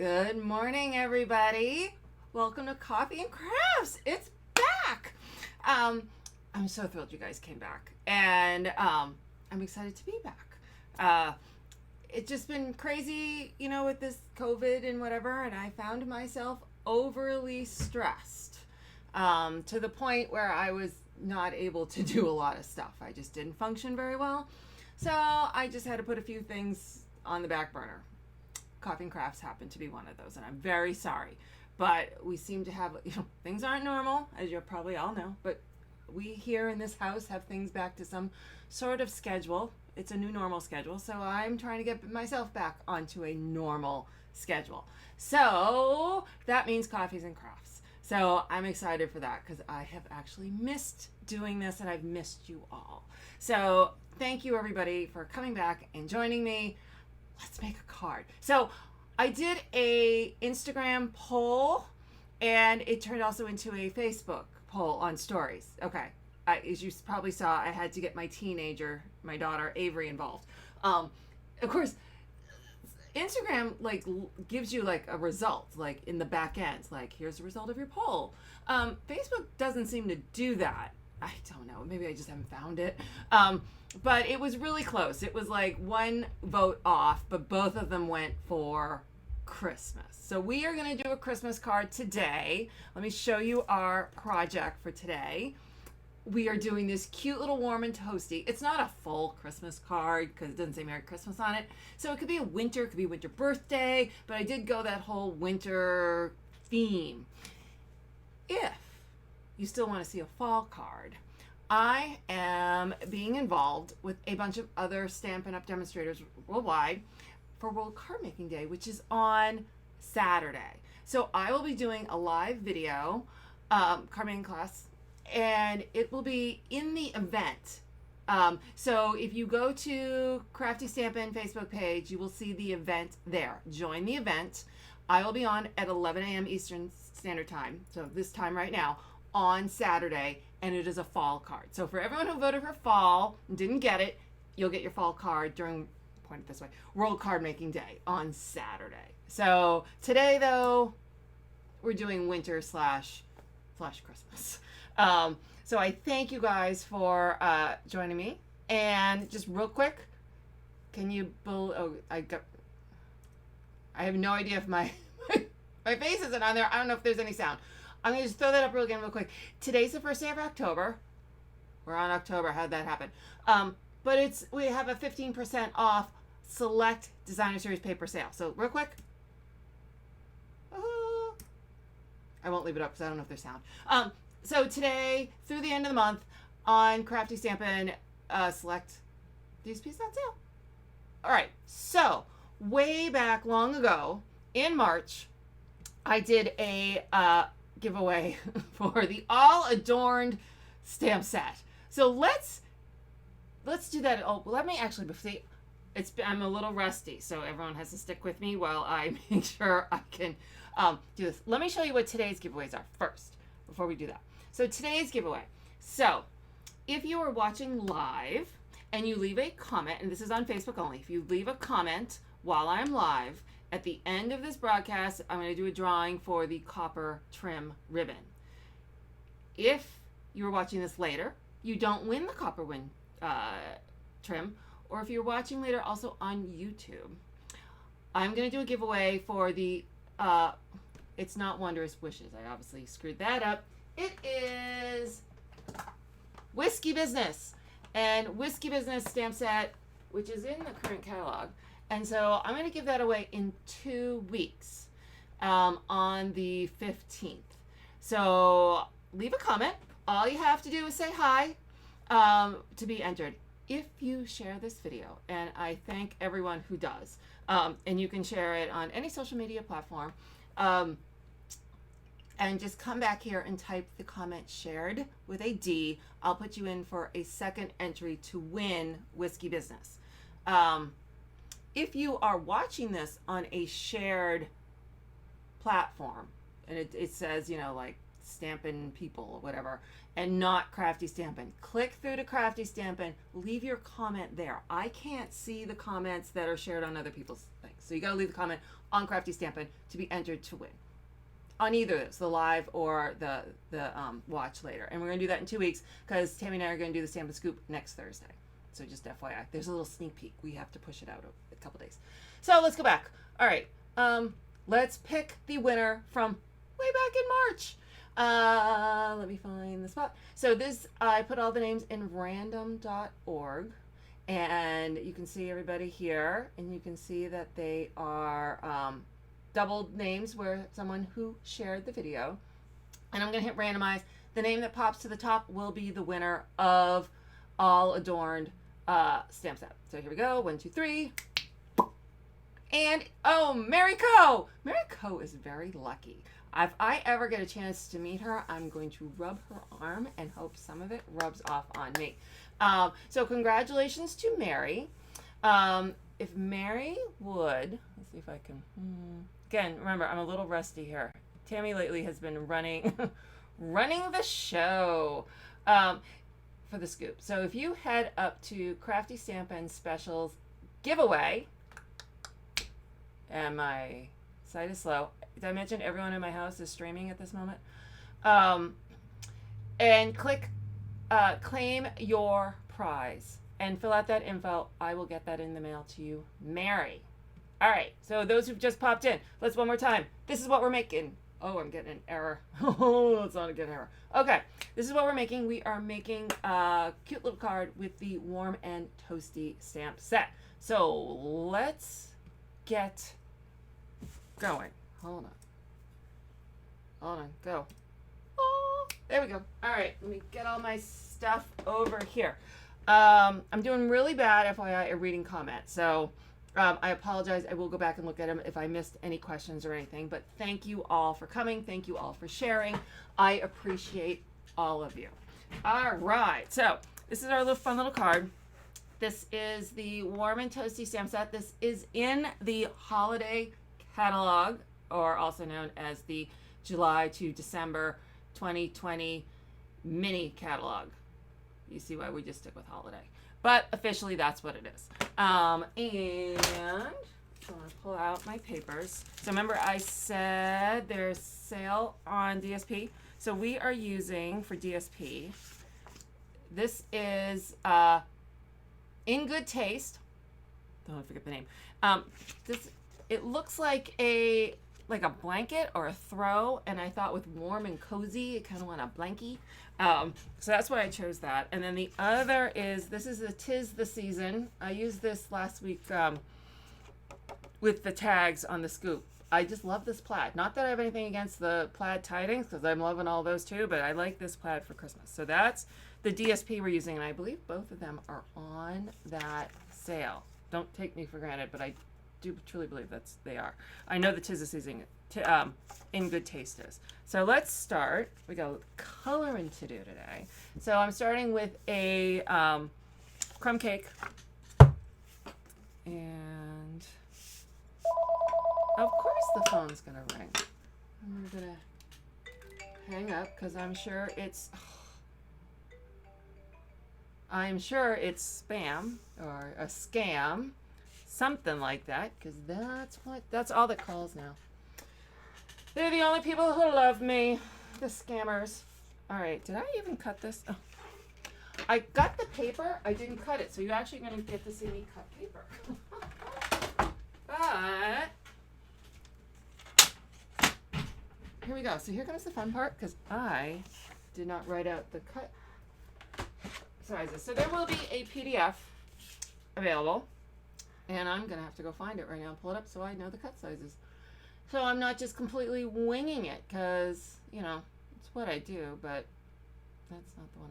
Good morning, everybody. Welcome to Coffee and Crafts. It's back. I'm so thrilled you guys came back, and I'm excited to be back. It's just been crazy, with this COVID and whatever, and I found myself overly stressed to the point where I was not able to do a lot of stuff. I just didn't function very well. So I just had to put a few things on the back burner. Coffee and Crafts happened to be one of those, and I'm very sorry. But we seem to have, things aren't normal, as you probably all know, but we here in this house have things back to some sort of schedule. It's a new normal schedule, so I'm trying to get myself back onto a normal schedule. So that means Coffees and Crafts. So I'm excited for that because I have actually missed doing this, and I've missed you all. So thank you, everybody, for coming back and joining me. Let's make a card. So I did a Instagram poll, and it turned also into a Facebook poll on stories. Okay. As you probably saw, I had to get my daughter Avery, involved. Of course, Instagram gives you a result, in the back end, here's the result of your poll. Facebook doesn't seem to do that. I don't know. Maybe I just haven't found it. But it was really close. It was one vote off, but both of them went for Christmas. So we are going to do a Christmas card today. Let me show you our project for today. We are doing this cute little warm and toasty. It's not a full Christmas card because it doesn't say Merry Christmas on it. So it could be a winter, it could be winter birthday, but I did go that whole winter theme. If you still want to see a fall card, I am being involved with a bunch of other Stampin' Up! Demonstrators worldwide for World Card Making Day, which is on Saturday. So I will be doing a live video card making class, and it will be in the event. So if you go to Crafty Stampin' Facebook page, you will see the event there. Join the event. I will be on at 11 a.m. Eastern Standard Time, so this time right now, on Saturday, and it is a fall card. So for everyone who voted for fall and didn't get it, you'll get your fall card during, point it this way, World Card Making Day on Saturday. So today, though, we're doing winter slash Christmas. So I thank you guys for joining me. And just real quick, can you I have no idea if my my face isn't on there. I don't know if there's any sound. I'm going to just throw that up real quick. Today's the first day of October. We're on October. How'd that happen? But we have a 15% off select Designer Series paper sale. So real quick. I won't leave it up because I don't know if there's sound. So today, through the end of the month, on Crafty Stampin', select these pieces on sale. All right. So way back long ago, in March, I did a giveaway for the all adorned stamp set. So let's do that. Oh, let me actually see. I'm a little rusty, so everyone has to stick with me while I make sure I can do this. Let me show you what today's giveaways are first before we do that. So today's giveaway. So if you are watching live and you leave a comment, and this is on Facebook only, if you leave a comment while I'm live, at the end of this broadcast, I'm going to do a drawing for the copper trim ribbon. If you're watching this later, you don't win the copper trim, or if you're watching later also on YouTube, I'm going to do a giveaway for the, it's not Wondrous Wishes. I obviously screwed that up. It is Whiskey Business, and Whiskey Business stamp set, which is in the current catalog. And so I'm going to give that away in 2 weeks on the 15th. So leave a comment. All you have to do is say hi to be entered if you share this video. And I thank everyone who does. And you can share it on any social media platform. And just come back here and type the comment shared with a D. I'll put you in for a second entry to win Whiskey Business. If you are watching this on a shared platform, and it says, Stampin' People or whatever, and not Crafty Stampin', click through to Crafty Stampin', leave your comment there. I can't see the comments that are shared on other people's things. So you got to leave a comment on Crafty Stampin' to be entered to win. On either of those, the live or the watch later. And we're going to do that in 2 weeks because Tammy and I are going to do the Stampin' Scoop next Thursday. So just FYI, there's a little sneak peek. We have to push it out a couple days. So let's go back. All right, let's pick the winner from way back in March. Let me find the spot. So this, I put all the names in random.org. And you can see everybody here. And you can see that they are doubled names where someone who shared the video. And I'm going to hit randomize. The name that pops to the top will be the winner of all adorned stamp set. So here we go. 1, 2, 3. And, oh, Mary Co. Mary Co is very lucky. If I ever get a chance to meet her, I'm going to rub her arm and hope some of it rubs off on me. So congratulations to Mary. If Mary would, let's see if I can, again, remember, I'm a little rusty here. Tammy lately has been running the show for the scoop. So if you head up to Crafty Stampin' Specials giveaway, and my site is slow. Did I mention everyone in my house is streaming at this moment? And click claim your prize and fill out that info. I will get that in the mail to you, Mary. All right, so those who've just popped in, let's one more time. This is what we're making. Oh, I'm getting an error. Oh, it's not a good error. Okay, this is what we're making. We are making a cute little card with the Warm and Toasty stamp set. So let's get going. Hold on, go. Oh, there we go. All right, let me get all my stuff over here. I'm doing really bad, FYI, at reading comments. So I apologize. I will go back and look at them if I missed any questions or anything. But thank you all for coming. Thank you all for sharing. I appreciate all of you. All right, so this is our little fun little card. This is the Warm and Toasty stamp set. This is in the holiday catalog, or also known as the July to December 2020 mini catalog. You see why we just stick with holiday. But officially, that's what it is. And I'm going to pull out my papers. So remember I said there's sale on DSP. So we are using, for DSP, this is In Good Taste. Don't forget the name. It looks like a blanket or a throw, and I thought with warm and cozy, it kind of want a blankie. So that's why I chose that. And then the other is, this is the 'Tis the Season. I used this last week with the tags on the scoop. I just love this plaid. Not that I have anything against the plaid tidings, because I'm loving all those too, but I like this plaid for Christmas. So that's the DSP we're using, and I believe both of them are on that sale. Don't take me for granted, but I do truly believe they are. I know the 'Tis the Season In Good Taste is. So let's start. We got coloring to do today. So I'm starting with a crumb cake. And of course the phone's gonna ring. I'm gonna hang up because I'm sure it's spam or a scam. Something like that, because that's all that calls now. They're the only people who love me, the scammers. All right, did I even cut this? Oh. I got the paper, I didn't cut it, so you're actually going to get to see me cut paper. But here we go. So here comes the fun part, because I did not write out the cut sizes. So there will be a PDF available. And I'm going to have to go find it right now and pull it up so I know the cut sizes. So I'm not just completely winging it because, it's what I do, but that's not the one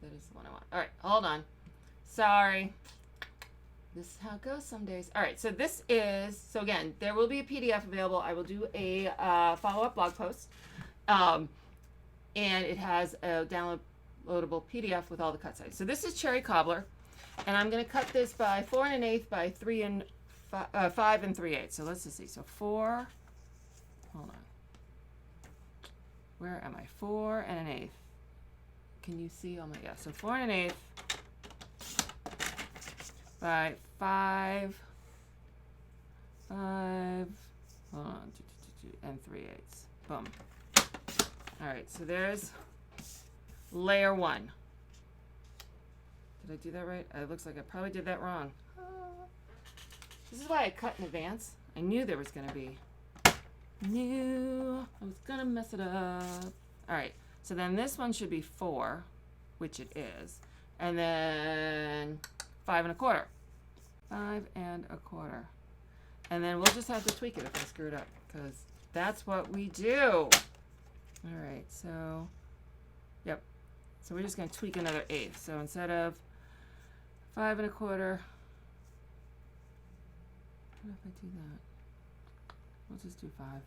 that is the one I want. All right, hold on. Sorry. This is how it goes some days. All right, so this is, so again, there will be a PDF available. I will do a follow-up blog post. And it has a downloadable PDF with all the cut sizes. So this is Cherry Cobbler. And I'm going to cut this by 4 1/8 by 5 3/8. So let's just see. So 4, hold on. Where am I? 4 1/8. Can you see? Oh my God. So 4 1/8 by 5 5, hold on, 2, 2, 2, 2, and 3/8. Boom. All right, so there's layer 1. Did I do that right? It looks like I probably did that wrong. This is why I cut in advance. I knew there was going to be. Knew I was going to mess it up. All right, so then this one should be 4, which it is. And then 5 1/4. 5 1/4. And then we'll just have to tweak it if I screw it up, because that's what we do. All right, so, yep. So we're just going to tweak another 1/8. So instead of 5 1/4, what if I do that? We'll just do 5.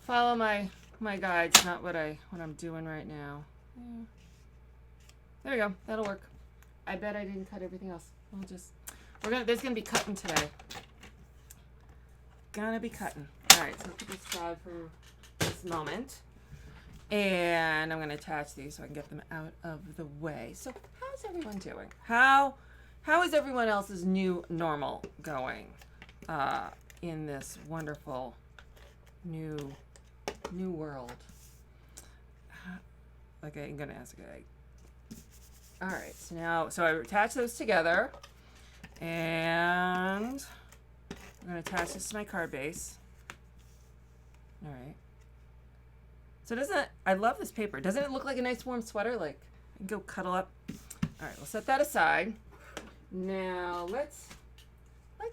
Follow my guides, not what I'm doing right now. Yeah. There we go. That'll work. I bet I didn't cut everything else. There's gonna be cutting today. Gonna be cutting. All right, so put this aside for this moment, and I'm gonna attach these so I can get them out of the way. So how's everyone doing? How is everyone else's new normal going in this wonderful new world? Okay, I'm gonna ask. Okay. All right, so I attach those together, and I'm gonna attach this to my card base. All right. So I love this paper. Doesn't it look like a nice warm sweater? Like, I can go cuddle up. All right, we'll set that aside. Now let's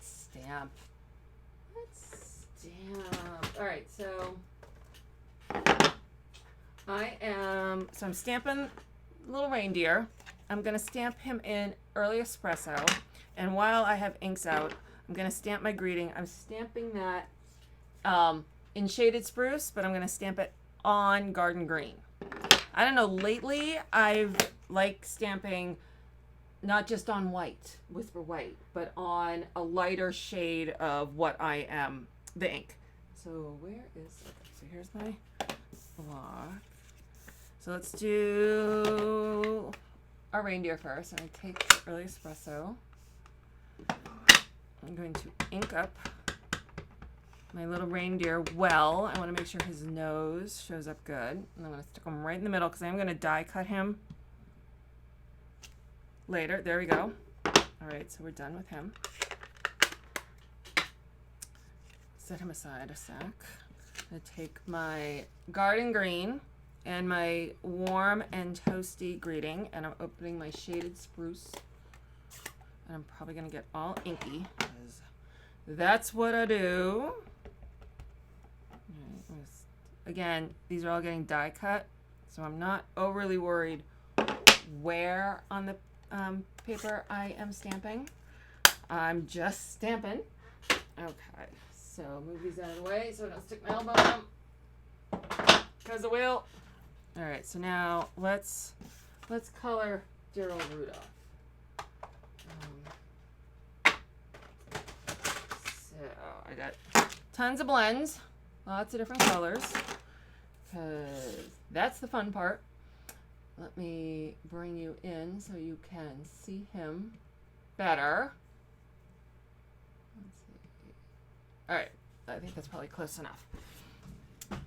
stamp. All right, so I'm stamping little reindeer. I'm gonna stamp him in early espresso, and while I have inks out, I'm gonna stamp my greeting. I'm stamping that in shaded spruce, but I'm gonna stamp it on garden green. I don't know, lately I've liked stamping not just on white, whisper white, but on a lighter shade of what I am, the ink. So so here's my block. So let's do our reindeer first. And I take early espresso. I'm going to ink up my little reindeer well. I want to make sure his nose shows up good. And I'm going to stick him right in the middle because I'm going to die cut him later. There we go. All right, so we're done with him. Set him aside a sec. I'm going to take my garden green and my warm and toasty greeting, and I'm opening my shaded spruce. And I'm probably going to get all inky because that's what I do. Again, these are all getting die cut, so I'm not overly worried where on the paper I am stamping. I'm just stamping. Okay, so move these out of the way so I don't stick my elbow in them because I will. All right, so now let's color dear old Rudolph. So I got tons of blends, lots of different colors, because that's the fun part. Let me bring you in so you can see him better. Let's see. All right, I think that's probably close enough.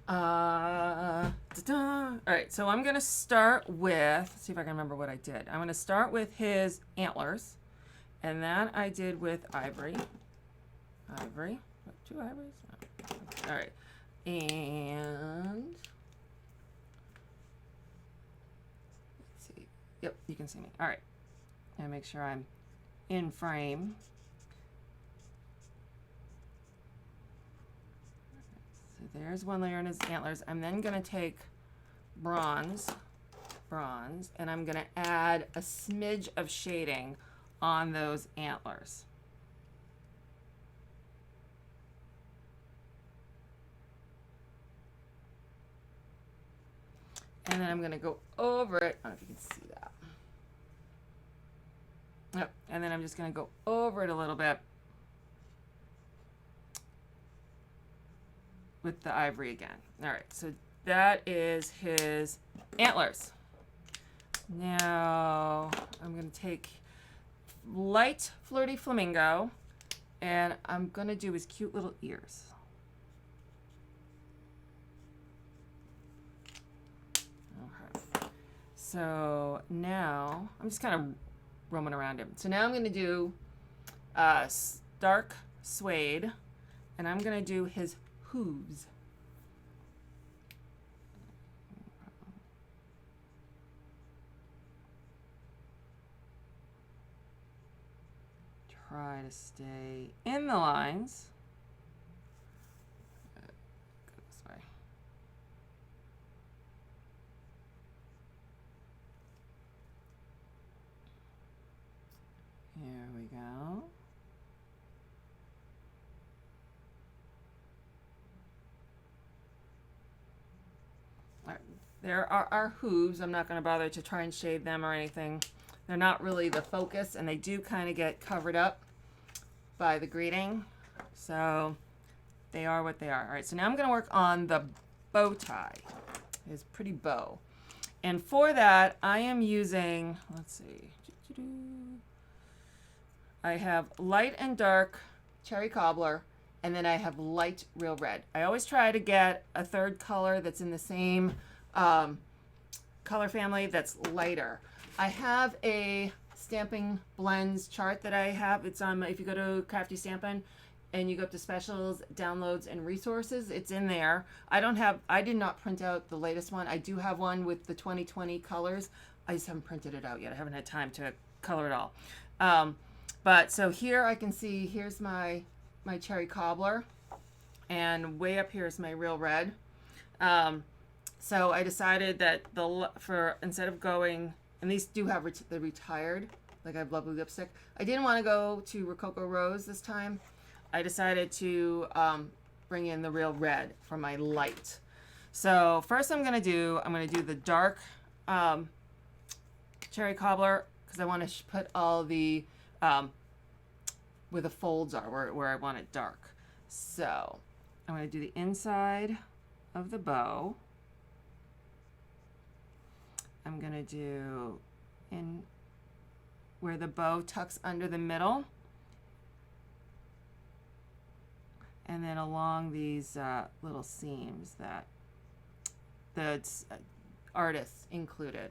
All right, so I'm going to start with, let's see if I can remember what I did. I'm going to start with his antlers, and that I did with ivory. Ivory. What, 2 ivories? Oh. All right. And let's see. Yep, you can see me. All right. And make sure I'm in frame. So there's one layer in his antlers. I'm then going to take bronze, and I'm going to add a smidge of shading on those antlers. And then I'm going to go over it. I don't know if you can see that. Yep. And then I'm just going to go over it a little bit with the ivory again. All right. So that is his antlers. Now I'm going to take light Flirty Flamingo, And I'm going to do his cute little ears. Okay. So now I'm just kind of roaming around him. So now I'm going to do dark suede, and I'm going to do his hooves. Try to stay in the lines. Go this way. Here we go. All right. There are our hooves. I'm not going to bother to try and shade them or anything. They're not really the focus, and they do kind of get covered up by the greeting. So they are what they are. All right, so now I'm going to work on the bow tie, his pretty bow. And for that, I am using, let's see, I have light and dark cherry cobbler, and then I have light real red. I always try to get a third color that's in the same color family that's lighter. I have a Stampin' Blends chart that I have. It's on, if you go to Crafty Stampin' and you go up to specials, downloads, and resources, it's in there. I did not print out the latest one. I do have one with the 2020 colors. I just haven't printed it out yet. I haven't had time to color it all. But so here I can see, here's my cherry cobbler, and way up here is my real red. So I decided that instead of going, and these do have the retired, like I have lovely lipstick. I didn't want to go to Rococo Rose this time. I decided to bring in the real red for my light. So first I'm going to do the dark cherry cobbler, because I want to put all the, where the folds are, where I want it dark. So I'm going to do the inside of the bow. I'm going to do in where the bow tucks under the middle, and then along these little seams that the artist included.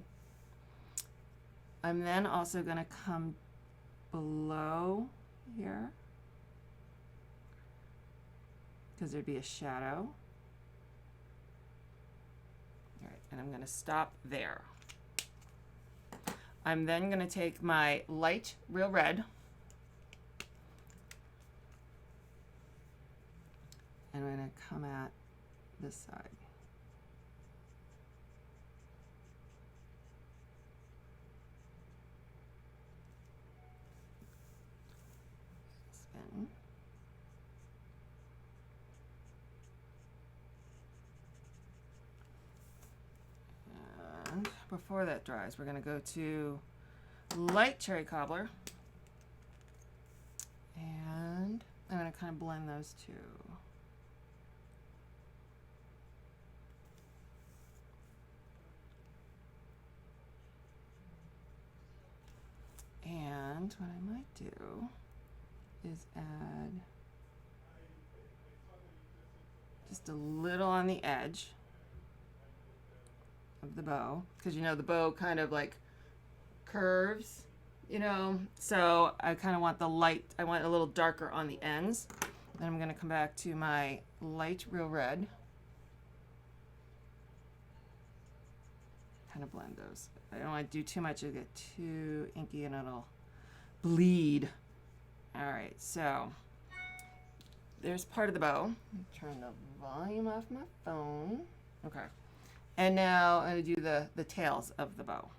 I'm then also going to come below here, because there'd be a shadow. All right, and I'm going to stop there. I'm then going to take my light real red, and I'm going to come at this side. Spin. And before that dries, we're going to go to light cherry cobbler, and I'm going to kind of blend those two. And what I might do is add just a little on the edge of the bow, because the bow kind of like curves, so I kind of want the light, I want a little darker on the ends. Then I'm going to come back to my light real red, kind of blend those. I don't want to do too much, it'll get too inky and it'll bleed. All right, so there's part of the bow. Turn the volume off my phone. Okay. And now I'm going to do the tails of the bow.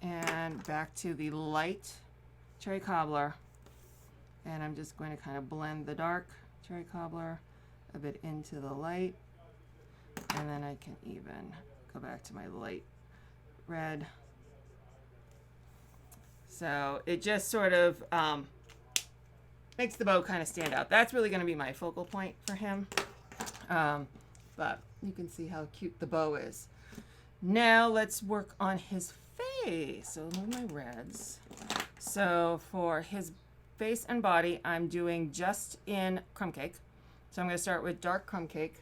And back to the light cherry cobbler. And I'm just going to kind of blend the dark cherry cobbler a bit into the light, and then I can even go back to my light red. So So it just sort of makes the bow kind of stand out. That's really going to be my focal point for him. But you can see how cute the bow is. Now let's work on his face. So move my reds. So for his face and body, I'm doing just in crumb cake. So I'm going to start with dark crumb cake.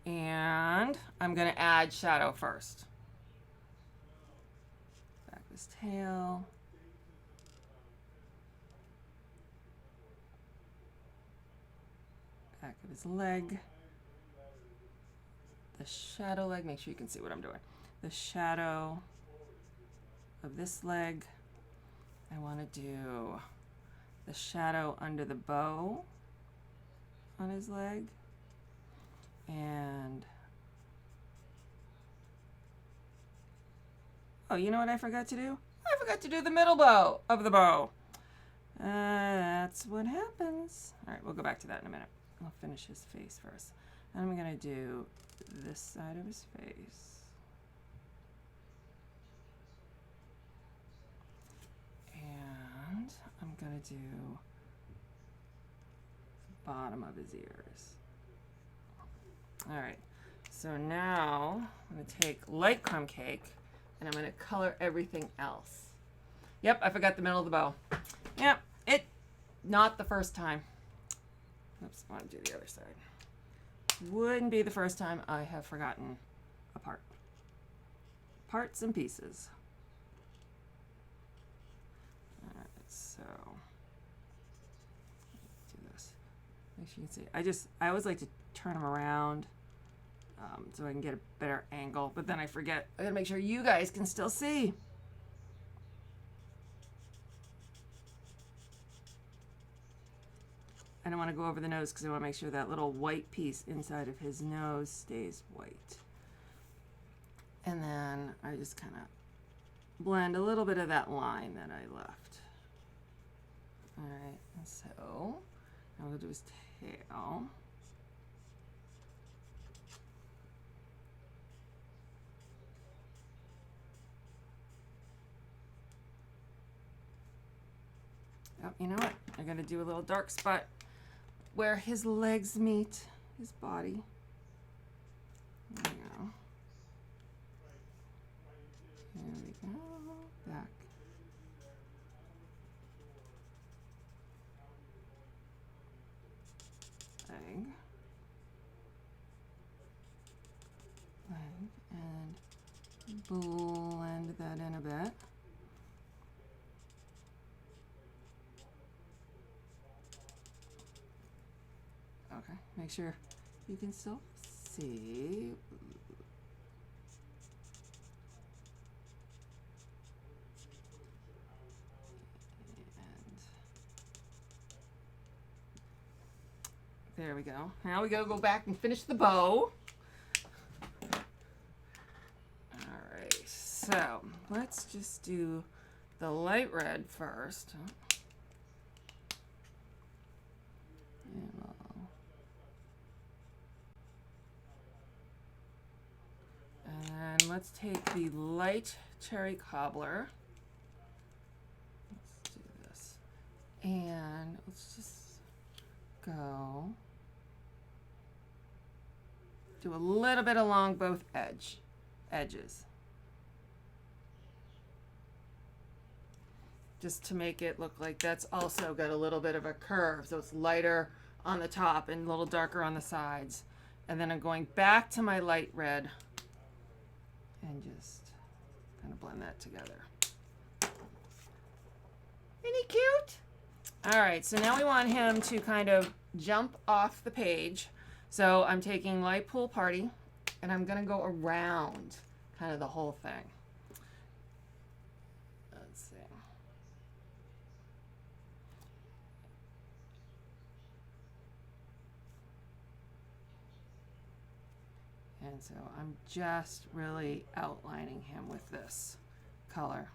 And I'm going to add shadow first. Back of his tail. Back of his leg. The shadow leg. Make sure you can see what I'm doing. The shadow of this leg. I want to do the shadow under the bow on his leg. And oh, you know what I forgot to do? I forgot to do the middle bow of the bow. That's what happens. All right, we'll go back to that in a minute. I'll finish his face first. And I'm going to do this side of his face. And I'm going to do the bottom of his ears. All right, so now I'm going to take light crumb cake and I'm going to color everything else. Yep, I forgot the middle of the bow. Yep, not the first time. Oops, I want to do the other side. Wouldn't be the first time I have forgotten a part. Parts and pieces. All right, so do this. Make sure you can see. I always like to turn them around so I can get a better angle, but then I forget. I gotta make sure you guys can still see. I don't want to go over the nose because I want to make sure that little white piece inside of his nose stays white. And then I just kind of blend a little bit of that line that I left. All right, and so now we'll do his tail. Oh, you know what? I'm going to do a little dark spot where his legs meet his body. There we go. There we go. Back. Leg. Leg. And blend that in a bit. Okay, make sure you can still see. And there we go. Now we gotta go back and finish the bow. All right, so let's just do the light red first. And let's take the light cherry cobbler. Let's do this. And let's just go. Do a little bit along both edges. Just to make it look like that's also got a little bit of a curve. So it's lighter on the top and a little darker on the sides. And then I'm going back to my light red and just kind of blend that together. Isn't he cute? All right, so now we want him to kind of jump off the page. So I'm taking Light Pool Party and I'm gonna go around kind of the whole thing. Let's see. And so I'm just really outlining him with this color.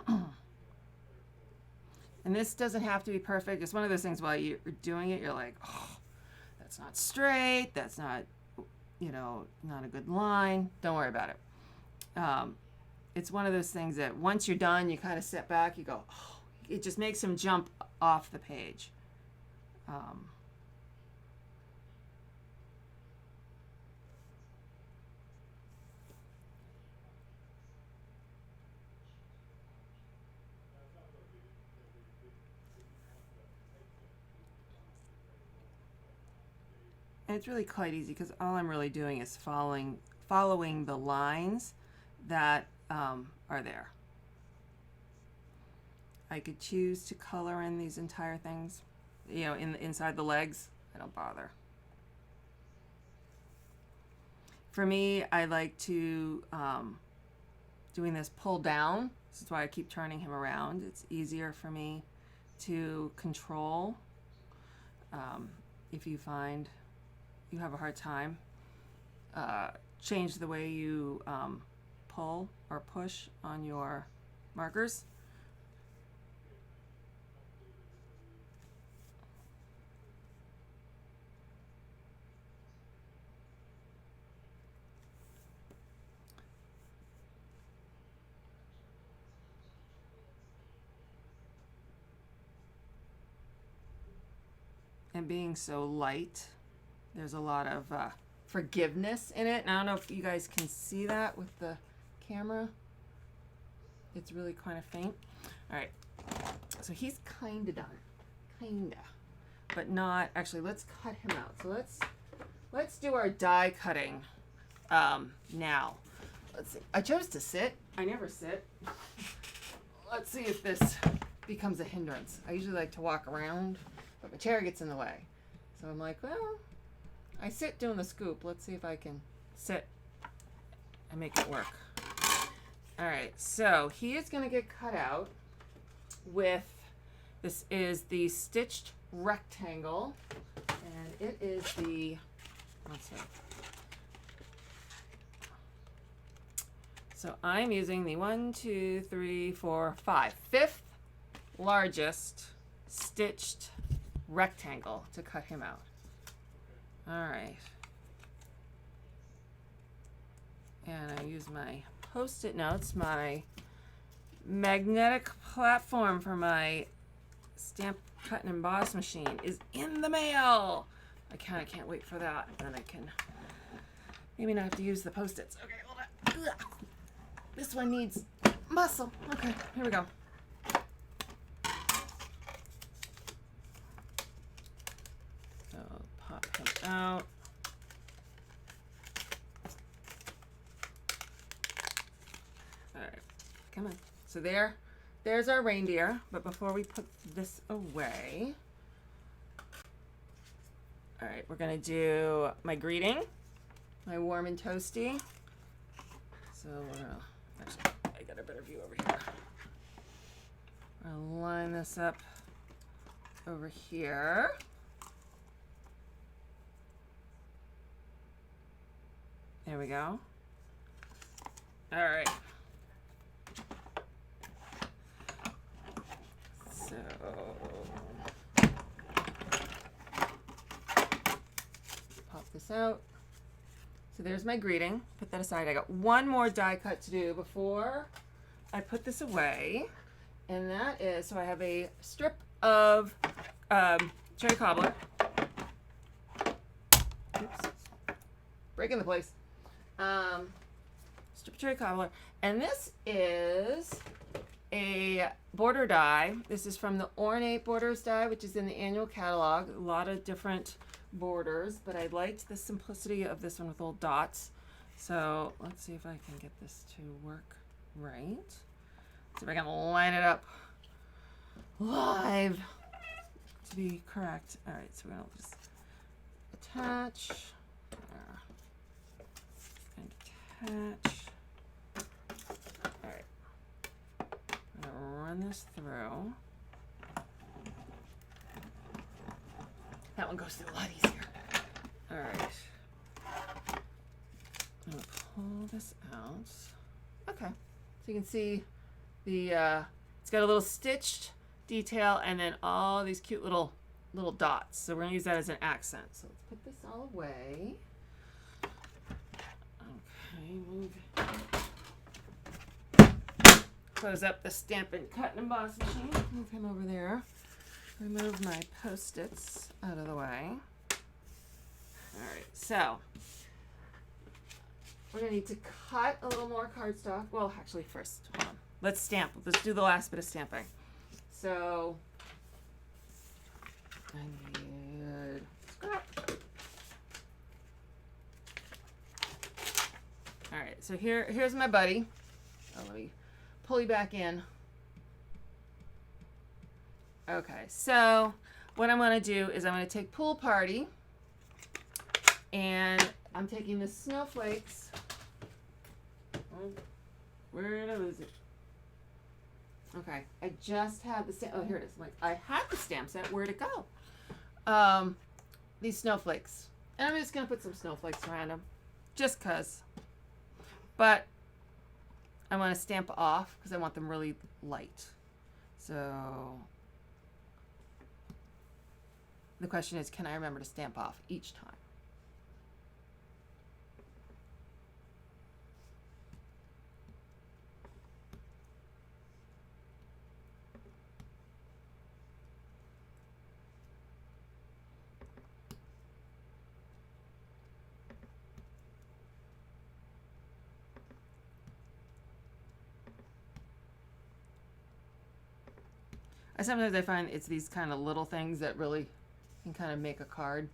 And this doesn't have to be perfect. It's one of those things while you're doing it, you're like, oh, that's not straight. That's not, you know, not a good line. Don't worry about it. it's one of those things that once you're done, you kind of step back, you go, oh, it just makes him jump off the page. And it's really quite easy because all I'm really doing is following the lines that are there. I could choose to color in these entire things, you know, inside the legs. I don't bother. For me, I like to doing this pull down. This is why I keep turning him around. It's easier for me to control. If you find you have a hard time, change the way you pull or push on your markers. And being so light, there's a lot of forgiveness in it. And I don't know if you guys can see that with the camera. It's really kind of faint. All right, so he's kind of done, kind of, but not actually. Let's cut him out. So let's do our die cutting now. Let's see. I chose to sit. I never sit. Let's see if this becomes a hindrance. I usually like to walk around, but my chair gets in the way. So I'm like, well, I sit doing the scoop. Let's see if I can sit and make it work. All right, so he is going to get cut out with, this is the stitched rectangle, and it is the, let's see. So I'm using the 5th largest stitched rectangle to cut him out. All right. And I use my Post-it notes. My magnetic platform for my stamp cut and emboss machine is in the mail. I kind of can't wait for that. Then I can maybe not have to use the Post-its. Okay, hold on. Ugh. This one needs muscle. Okay, here we go. So pop him out. All right, come on. So there's our reindeer. But before we put this away, all right, we're gonna do my greeting, my warm and toasty. So we're gonna, actually, I got a better view over here. I'll line this up over here. There we go. All right. So pop this out. So there's my greeting. Put that aside. I got one more die cut to do before I put this away. And that is, so I have a strip of cherry cobbler. Oops. Breaking the place. Strip of cherry cobbler. And this is a border die. This is from the Ornate Borders die, which is in the annual catalog. A lot of different borders, but I liked the simplicity of this one with little dots. So let's see if I can get this to work right. See if I can line it up live to be correct. All right, so we're gonna just attach and attach. All right, I'm gonna run this through. That one goes through a lot easier. All right. I'm gonna pull this out. Okay. So you can see the it's got a little stitched detail and then all these cute little dots. So we're gonna use that as an accent. So let's put this all away. Okay, move. close up the Stampin' cut and emboss machine. Move him over there. Remove my Post-its out of the way. All right, so we're gonna need to cut a little more cardstock. Well, actually first, hold on. Let's stamp. Let's do the last bit of stamping. So I need scrap. All right, so here's my buddy. Oh, let me pull you back in. Okay, so what I'm gonna do is I'm gonna take Pool Party, and I'm taking the snowflakes. Oh, where did I lose it? Okay, I just had the stamp. Oh, here it is. Like, I had the stamp set. Where'd it go? These snowflakes, and I'm just gonna put some snowflakes around them, just cause. But I want to stamp off because I want them really light. So the question is, can I remember to stamp off each time? Sometimes I find it's these kind of little things that really can kind of make a card.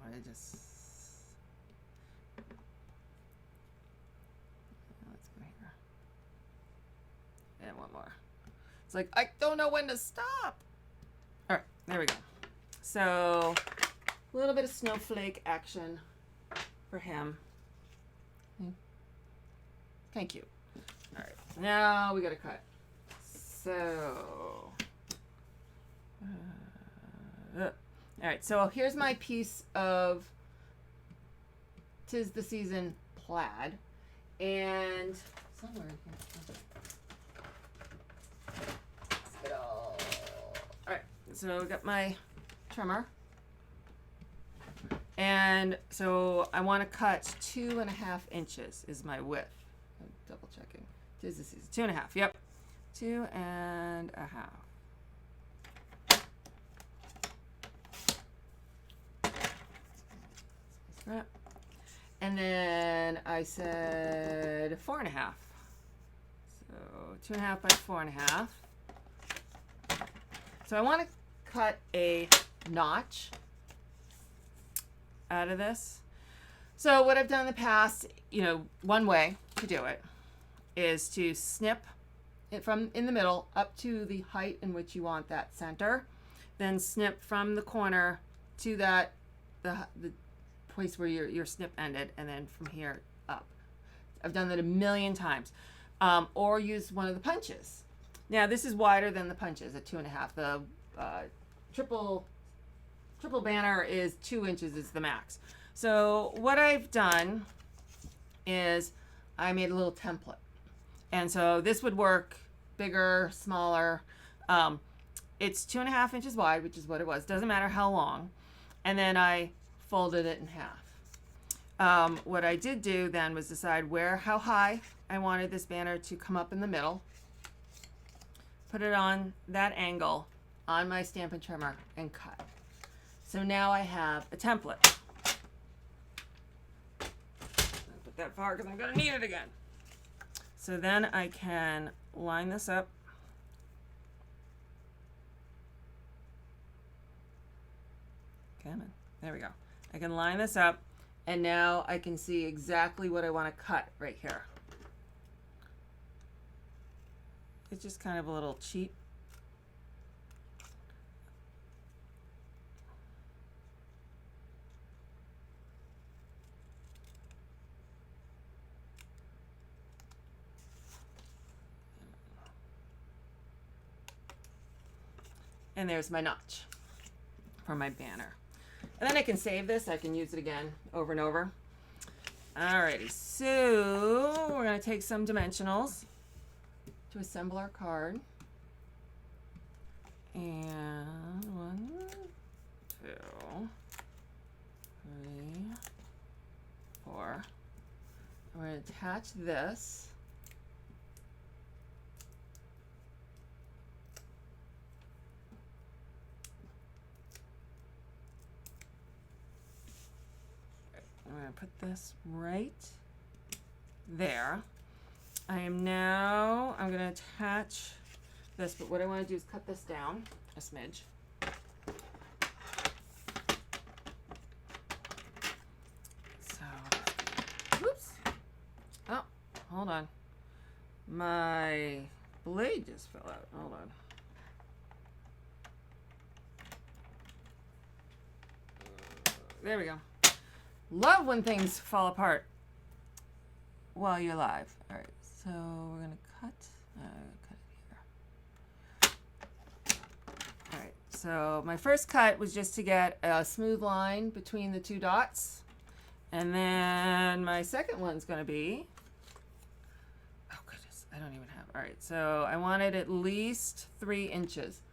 Let's go here. And one more. It's like, I don't know when to stop. All right, there we go. So a little bit of snowflake action for him. Thank you. All right, now we got to cut. So, all right, so here's my piece of 'Tis the Season plaid, and somewhere in here. All right, so I got my trimmer, and so I want to cut 2.5 inches is my width. I'm double checking. 'Tis the Season, 2.5. Yep. 2.5. And then I said 4.5. So 2.5 by 4.5. So I want to cut a notch out of this. So what I've done in the past, one way to do it is to snip it from in the middle up to the height in which you want that center, then snip from the corner to the place where your snip ended, and then from here up. I've done that a million times. Or use one of the punches. Now this is wider than the punches at 2.5. The triple banner is 2 inches is the max. So what I've done is I made a little template, and so this would work bigger, smaller. It's 2.5 inches wide, which is what it was. Doesn't matter how long. And then I folded it in half. What I did do then was decide how high I wanted this banner to come up in the middle. Put it on that angle on my Stampin' trimmer and cut. So now I have a template. I'll put that far because I'm going to need it again. So then I can line this up. Come on. There we go. I can line this up, and now I can see exactly what I want to cut right here. It's just kind of a little cheat. And there's my notch for my banner. And then I can save this. I can use it again over and over. Alrighty, so we're going to take some dimensionals to assemble our card. And 1, 2, 3, 4. We're going to attach this. I'm going to put this right there. I'm going to attach this, but what I want to do is cut this down a smidge. So, oops. Oh, hold on. My blade just fell out. Hold on. There we go. Love when things fall apart while you're live. All right, so we're gonna cut it here. All right, so my first cut was just to get a smooth line between the two dots. And then my second one's gonna be, oh goodness, I don't even have, all right, so I wanted at least 3 inches.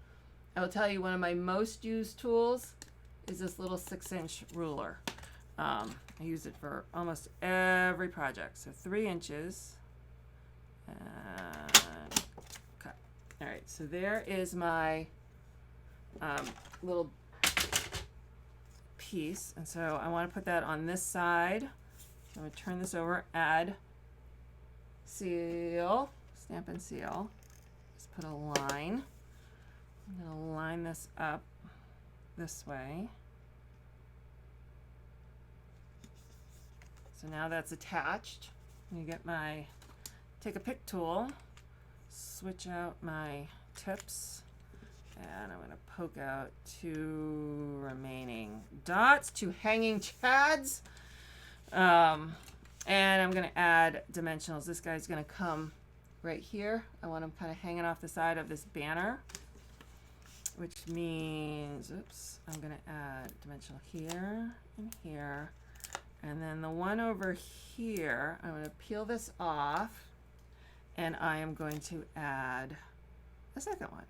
I will tell you, one of my most used tools is this little 6-inch ruler. I use it for almost every project. So 3 inches and cut. All right, so there is my little piece. And so I want to put that on this side. I'm going to turn this over, add seal, Stampin' seal. Just put a line. I'm going to line this up this way. So now that's attached. You get my, take a pick tool, switch out my tips, and I'm going to poke out 2 remaining dots, 2 hanging chads. And I'm going to add dimensionals. This guy's going to come right here. I want him kind of hanging off the side of this banner, which means, oops, I'm going to add dimensional here and here. And then the one over here, I'm going to peel this off, and I am going to add a second one.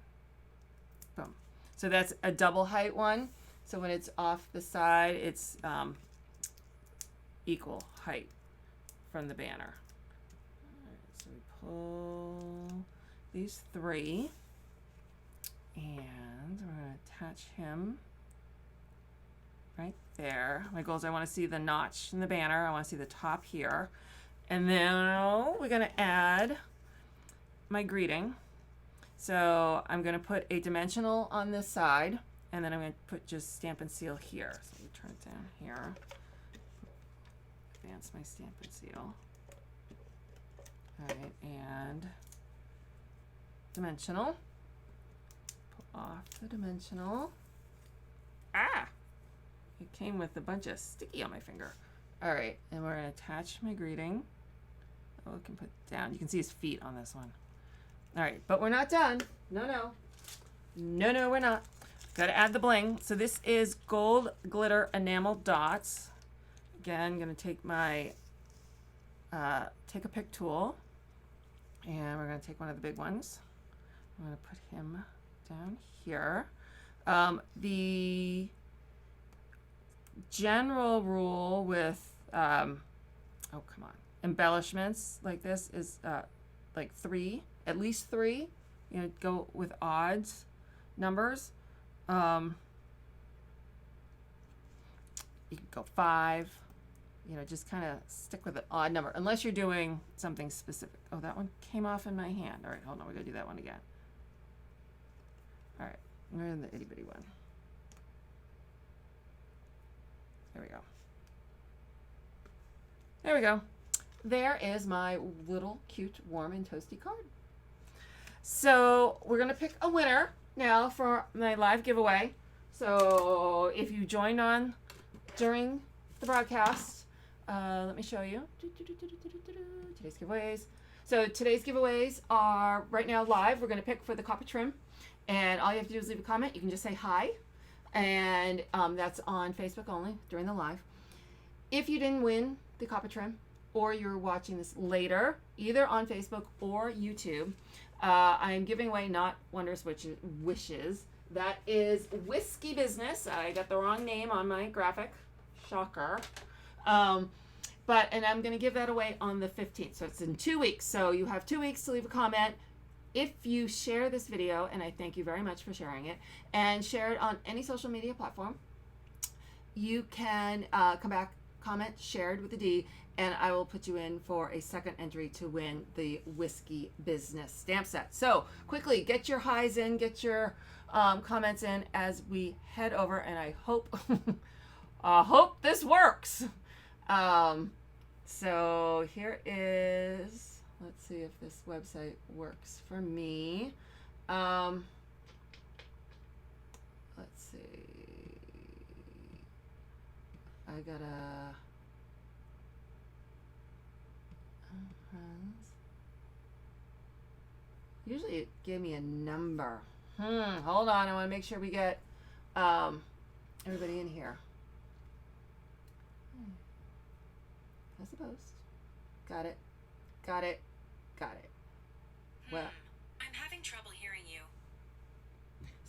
Boom. So that's a double height one. So when it's off the side, it's equal height from the banner. All right, so we pull these 3, and we're going to attach him right there. My goal is I want to see the notch in the banner. I want to see the top here. And then we're going to add my greeting. So I'm going to put a dimensional on this side, and then I'm going to put just Stampin' Seal here. So let me turn it down here. Advance my Stampin' Seal. All right, and dimensional. Pull off the dimensional. Ah! It came with a bunch of sticky on my finger. All right, and we're going to attach my greeting. Oh, I can put it down. You can see his feet on this one. All right, but we're not done. No, we're not. Got to add the bling. So this is gold glitter enamel dots. Again, I'm going to take my, take a pick tool, and we're going to take one of the big ones. I'm going to put him down here. The general rule with, embellishments like this is like 3, at least 3. You know, go with odds numbers. You can go 5. You know, just kind of stick with an odd number unless you're doing something specific. Oh, that one came off in my hand. All right, hold on, we're gonna do that one again. All right, we're in the itty bitty one. There we go. There we go. There is my little cute warm and toasty card. So we're gonna pick a winner now for my live giveaway. So if you joined on during the broadcast, let me show you today's giveaways. So today's giveaways are right now live. We're gonna pick for the copper trim, and all you have to do is leave a comment. You can just say hi, and that's on Facebook only during the live. If you didn't win the copper trim, or you're watching this later, either on Facebook or YouTube, I am giving away not Wondrous Wishes. That is Whiskey Business. I got the wrong name on my graphic. Shocker. And I'm going to give that away on the 15th. So it's in 2 weeks. So you have 2 weeks to leave a comment. If you share this video, and I thank you very much for sharing it, and share it on any social media platform, you can come back comment, shared with a D, and I will put you in for a second entry to win the Whiskey Business stamp set. So quickly, get your highs in, get your comments in as we head over, and I hope hope this works. So here is, let's see if this website works for me. Let's see. I gotta. Usually it gave me a number. Hold on. I want to make sure we get everybody in here. That's the post. Got it. Got it. Got it. Well, I'm having trouble hearing you.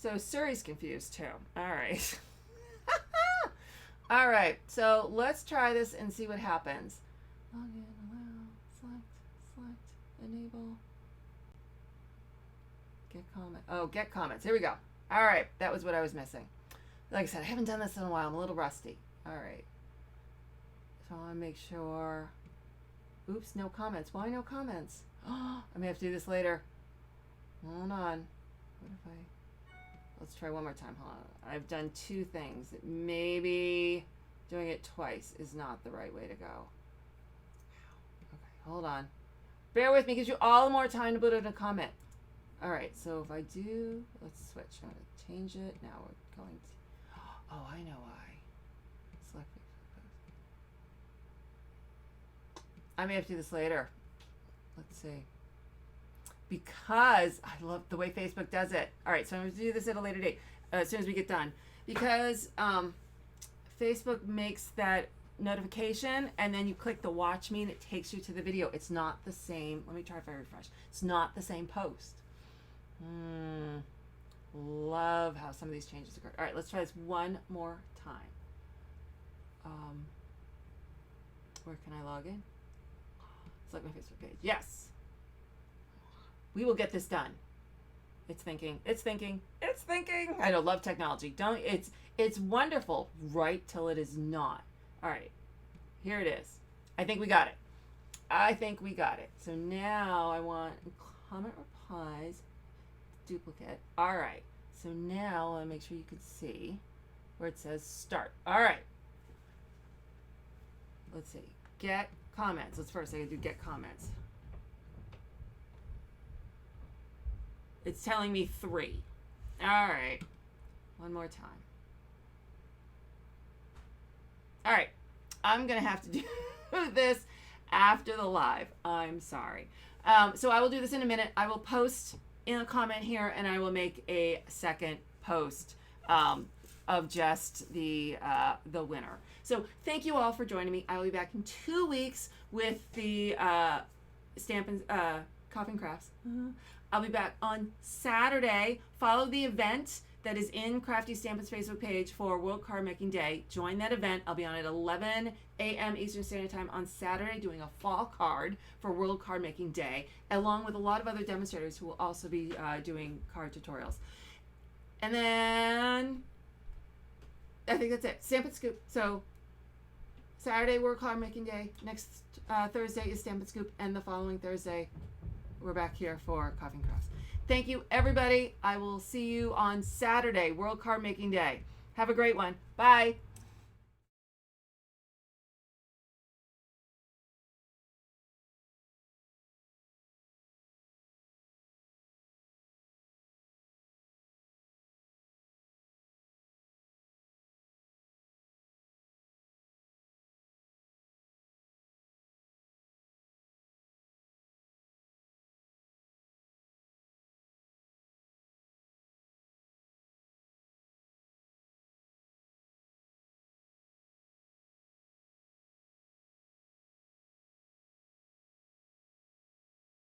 so Suri's confused too. All right. All right. So let's try this and see what happens. Log in, allow, select, enable. Get comment. Oh, get comments. Here we go. All right. That was what I was missing. Like I said, I haven't done this in a while. I'm a little rusty. All right. So I want to make sure. Oops, no comments. Why no comments? I may have to do this later. Hold on. What if I... Let's try one more time. Hold on. I've done two things. Maybe doing it twice is not the right way to go. Okay, hold on. Bear with me. Gives you all more time to put in a comment. All right, so if I do, let's switch. I'm going to change it. Now we're going to... Oh, I know why. Select. I may have to do this later. Let's see. Because I love the way Facebook does it. All right, so I'm going to do this at a later date, as soon as we get done. Because Facebook makes that notification, and then you click the watch me, and it takes you to the video. It's not the same. Let me try if I refresh. It's not the same post. Love how some of these changes occur. All right, let's try this one more time. Where can I log in? Select my Facebook page. Yes. We will get this done. It's thinking. It's thinking. It's thinking. I know. Love technology. Don't. It's wonderful right till it is not. All right. Here it is. I think we got it. I think we got it. So now I want comment replies. Duplicate. All right. So now I make sure you can see where it says start. All right. Let's see. Get comments. Let's first I gotta do get comments. It's telling me 3. All right. One more time. All right. I'm gonna have to do this after the live. I'm sorry. So I will do this in a minute. I will post in a comment here, and I will make a second post of just the winner. So thank you all for joining me. I will be back in 2 weeks with the Stampin' Coffee and Crafts. I'll be back on Saturday. Follow the event that is in Crafty Stampin's Facebook page for World Card Making Day. Join that event. I'll be on at 11 a.m. Eastern Standard Time on Saturday doing a fall card for World Card Making Day, along with a lot of other demonstrators who will also be doing card tutorials. And then I think that's it. Stampin' Scoop. So Saturday, World Card Making Day. Next Thursday is Stampin' Scoop. And the following Thursday, we're back here for Coffee and Crafts. Thank you, everybody. I will see you on Saturday, World Card Making Day. Have a great one. Bye.